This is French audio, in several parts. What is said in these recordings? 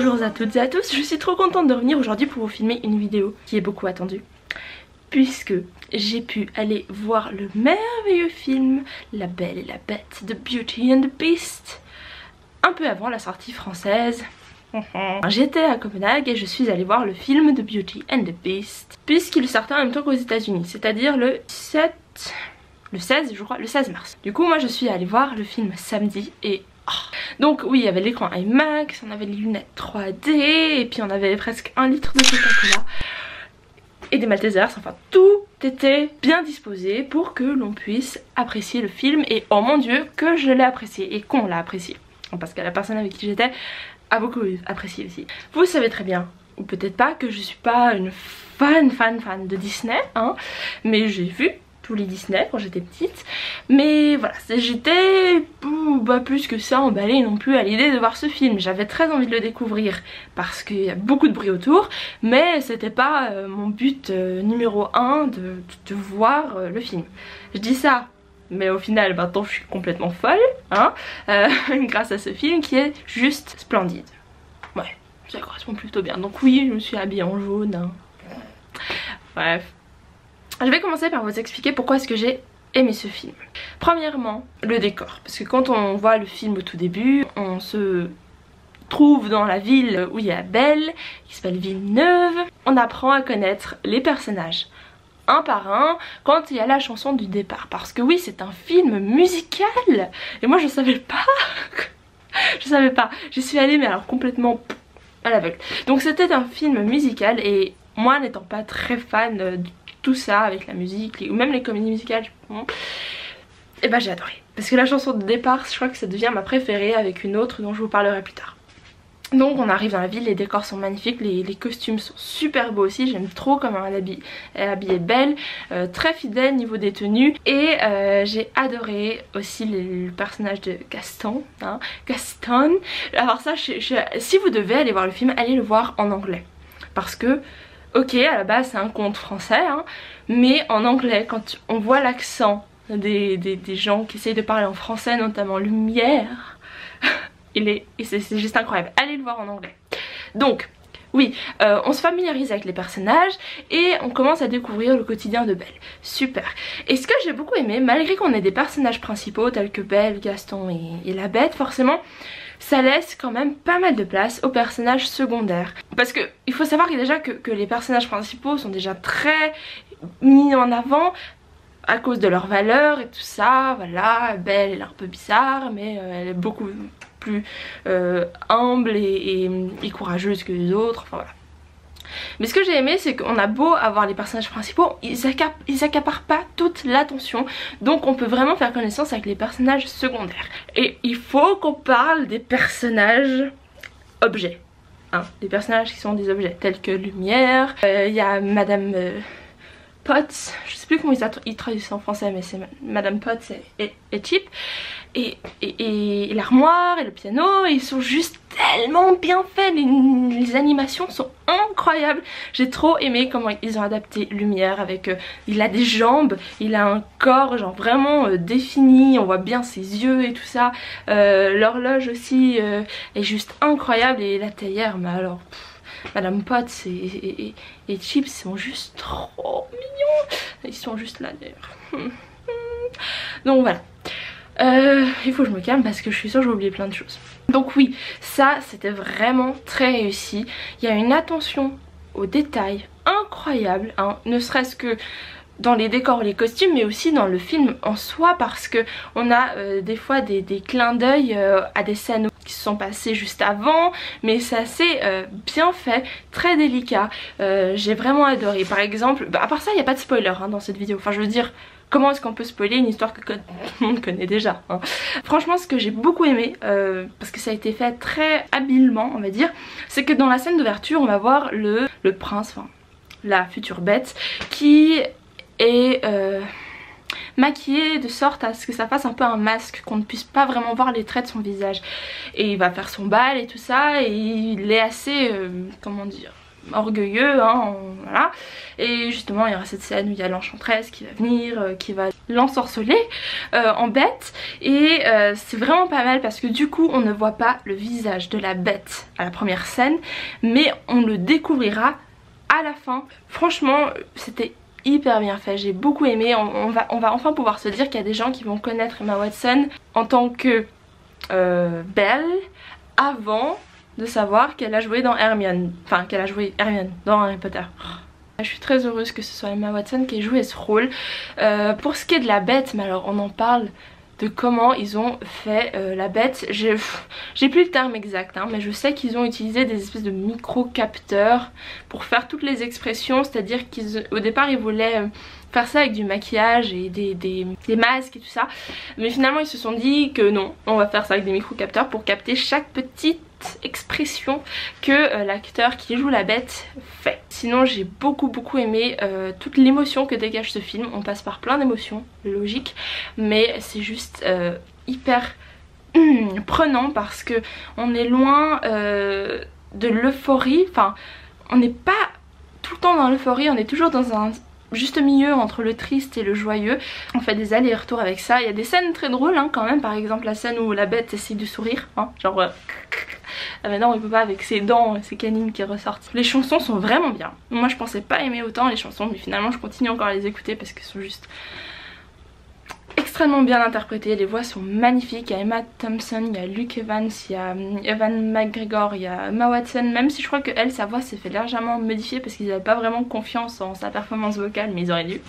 Bonjour à toutes et à tous, je suis trop contente de revenir aujourd'hui pour vous filmer une vidéo qui est beaucoup attendue. Puisque j'ai pu aller voir le merveilleux film La Belle et la Bête de Beauty and the Beast un peu avant la sortie française. J'étais à Copenhague et je suis allée voir le film de Beauty and the Beast puisqu'il sortait en même temps qu'aux États-Unis, c'est-à-dire le 16 je crois, le 16 mars. Du coup moi je suis allée voir le film samedi et donc oui, il y avait l'écran IMAX, on avait les lunettes 3D et puis on avait presque 1 litre de Coca-Cola et des Maltesers, enfin tout était bien disposé pour que l'on puisse apprécier le film. Et oh mon dieu que je l'ai apprécié et qu'on l'a apprécié, parce que la personne avec qui j'étais a beaucoup apprécié aussi. Vous savez très bien, ou peut-être pas, que je suis pas une fan de Disney, hein, mais j'ai vu tous les Disney quand j'étais petite, mais voilà, j'étais plus que ça emballée non plus à l'idée de voir ce film. J'avais très envie de le découvrir parce qu'il y a beaucoup de bruit autour, mais c'était pas mon but numéro 1 de voir le film. Je dis ça, mais au final maintenant je suis complètement folle, hein, grâce à ce film qui est juste splendide. Ouais, ça correspond plutôt bien. Donc oui, je me suis habillée en jaune, hein. Bref. Je vais commencer par vous expliquer pourquoi est-ce que j'ai aimé ce film. Premièrement, le décor. Parce que quand on voit le film au tout début, on se trouve dans la ville où il y a Belle, qui s'appelle Villeneuve. On apprend à connaître les personnages un par un quand il y a la chanson du départ. Parce que oui, c'est un film musical. Et moi je savais pas. Je savais pas. J'y suis allée mais alors complètement à l'aveugle. Donc c'était un film musical et moi n'étant pas très fan de tout ça avec la musique ou même les comédies musicales, et bah j'ai adoré. Parce que la chanson de départ, je crois que ça devient ma préférée avec une autre dont je vous parlerai plus tard. Donc on arrive dans la ville, les décors sont magnifiques, les costumes sont super beaux aussi, j'aime trop comment elle est habillée Belle, très fidèle niveau des tenues. Et j'ai adoré aussi le personnage de Gaston, hein, Gaston. Alors ça, si vous devez aller voir le film, allez le voir en anglais. Parce que ok, à la base c'est un conte français, hein, mais en anglais, quand on voit l'accent des gens qui essayent de parler en français, notamment Lumière, c'est juste incroyable. Allez le voir en anglais. Donc, oui, on se familiarise avec les personnages et on commence à découvrir le quotidien de Belle. Super. Et ce que j'ai beaucoup aimé, malgré qu'on ait des personnages principaux tels que Belle, Gaston et la Bête, forcément, ça laisse quand même pas mal de place aux personnages secondaires. Parce que il faut savoir déjà que les personnages principaux sont déjà très mis en avant à cause de leurs valeurs et tout ça. Voilà, Belle elle est un peu bizarre mais elle est beaucoup plus humble et courageuse que les autres, enfin voilà. Mais ce que j'ai aimé, c'est qu'on a beau avoir les personnages principaux, ils accaparent pas toute l'attention. Donc on peut vraiment faire connaissance avec les personnages secondaires. Et il faut qu'on parle des personnages objets, hein, des personnages qui sont des objets tels que Lumière. Il y a Madame Potts, je sais plus comment ils traduisent ça en français, mais c'est Madame Potts et Chip. Et l'armoire et le piano, ils sont juste tellement bien faits, les animations sont incroyables. J'ai trop aimé comment ils ont adapté Lumière avec, il a des jambes, il a un corps genre vraiment défini, on voit bien ses yeux et tout ça. L'horloge aussi est juste incroyable et la théière, mais alors... Madame Potts et Chips sont juste trop mignons. Ils sont juste là d'ailleurs. Donc voilà. Il faut que je me calme parce que je suis sûre que j'ai oublié plein de choses. Donc oui, ça c'était vraiment très réussi. Il y a une attention aux détails incroyable, hein, ne serait-ce que dans les décors, les costumes, mais aussi dans le film en soi, parce que on a des fois des clins d'œil à des scènes qui se sont passées juste avant, mais c'est assez bien fait, très délicat. J'ai vraiment adoré. Par exemple, à part ça, il n'y a pas de spoiler hein, dans cette vidéo. Enfin, je veux dire, comment est-ce qu'on peut spoiler une histoire que tout le monde connaît déjà, hein. Franchement, ce que j'ai beaucoup aimé, parce que ça a été fait très habilement, on va dire, c'est que dans la scène d'ouverture, on va voir le prince, enfin la future Bête, qui est maquillé de sorte à ce que ça fasse un peu un masque, qu'on ne puisse pas vraiment voir les traits de son visage. Et il va faire son bal et tout ça, et il est assez, comment dire, orgueilleux, hein, voilà. Et justement il y aura cette scène où il y a l'enchanteresse qui va venir, qui va l'ensorceler en bête. Et c'est vraiment pas mal parce que du coup on ne voit pas le visage de la bête à la première scène, mais on le découvrira à la fin. Franchement c'était hyper bien fait, j'ai beaucoup aimé. On va enfin pouvoir se dire qu'il y a des gens qui vont connaître Emma Watson en tant que Belle avant de savoir qu'elle a joué dans Hermione, enfin qu'elle a joué Hermione dans Harry Potter. Je suis très heureuse que ce soit Emma Watson qui ait joué ce rôle. Pour ce qui est de la bête, mais alors on en parle de comment ils ont fait la bête. J'ai plus le terme exact, hein, mais je sais qu'ils ont utilisé des espèces de micro-capteurs pour faire toutes les expressions, c'est-à-dire qu'au départ ils voulaient faire ça avec du maquillage et des masques et tout ça, mais finalement ils se sont dit que non, on va faire ça avec des micro-capteurs pour capter chaque petite expression que l'acteur qui joue la bête fait. Sinon j'ai beaucoup aimé toute l'émotion que dégage ce film. On passe par plein d'émotions, logique, mais c'est juste hyper prenant parce que on est loin de l'euphorie, enfin on n'est pas tout le temps dans l'euphorie, on est toujours dans un juste milieu entre le triste et le joyeux. On fait des allers-retours avec ça. Il y a des scènes très drôles hein, quand même, par exemple la scène où la bête essaie de sourire, hein, genre mais non, il peut pas avec ses dents, ses canines qui ressortent. Les chansons sont vraiment bien. Moi je pensais pas aimer autant les chansons, mais finalement je continue encore à les écouter parce qu'elles sont juste extrêmement bien interprétées. Les voix sont magnifiques. Il y a Emma Thompson, il y a Luke Evans, il y a Evan McGregor, il y a Emma Watson, même si je crois que elle, sa voix s'est fait légèrement modifier parce qu'ils n'avaient pas vraiment confiance en sa performance vocale, mais ils auraient dû.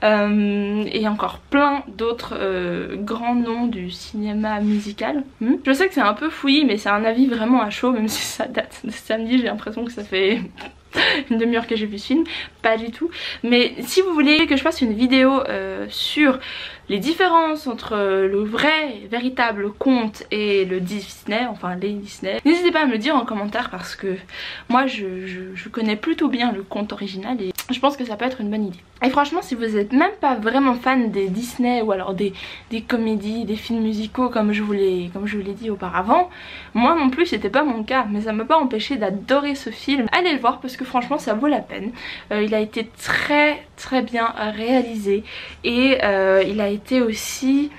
Et encore plein d'autres grands noms du cinéma musical. Je sais que c'est un peu fouillis, mais c'est un avis vraiment à chaud, même si ça date de samedi. J'ai l'impression que ça fait une demi-heure que j'ai vu ce film, pas du tout. Mais si vous voulez que je fasse une vidéo sur les différences entre le vrai, véritable conte et le Disney, enfin les Disney, n'hésitez pas à me le dire en commentaire parce que moi je connais plutôt bien le conte original et je pense que ça peut être une bonne idée. Et franchement si vous êtes même pas vraiment fan des Disney ou alors des comédies, des films musicaux comme je vous l'ai dit auparavant, moi non plus c'était pas mon cas, mais ça m'a pas empêché d'adorer ce film. Allez le voir parce que franchement ça vaut la peine. Il a été très bien réalisé et il a été aussi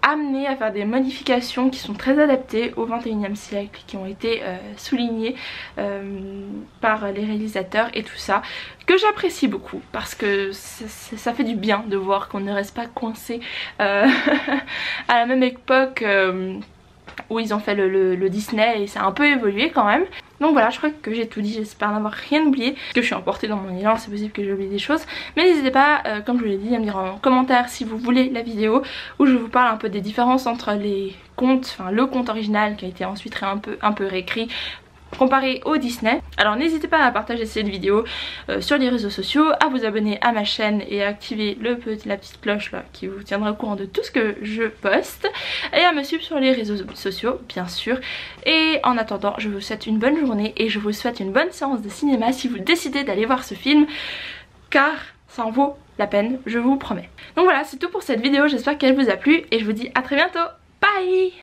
amené à faire des modifications qui sont très adaptées au 21e siècle, qui ont été soulignées par les réalisateurs et tout ça, que j'apprécie beaucoup parce que ça fait du bien de voir qu'on ne reste pas coincé à la même époque où ils ont fait le Disney et ça a un peu évolué quand même. Donc voilà, je crois que j'ai tout dit, j'espère n'avoir rien oublié. Parce que je suis emportée dans mon élan, c'est possible que j'ai oublié des choses. Mais n'hésitez pas, comme je vous l'ai dit, à me dire en commentaire si vous voulez la vidéo où je vous parle un peu des différences entre les contes, enfin le conte original qui a été ensuite un peu réécrit comparé au Disney. Alors n'hésitez pas à partager cette vidéo sur les réseaux sociaux, à vous abonner à ma chaîne et à activer la petite cloche là qui vous tiendra au courant de tout ce que je poste, et à me suivre sur les réseaux sociaux bien sûr. Et en attendant je vous souhaite une bonne journée et je vous souhaite une bonne séance de cinéma si vous décidez d'aller voir ce film, car ça en vaut la peine, je vous promets. Donc voilà, c'est tout pour cette vidéo, j'espère qu'elle vous a plu et je vous dis à très bientôt. Bye!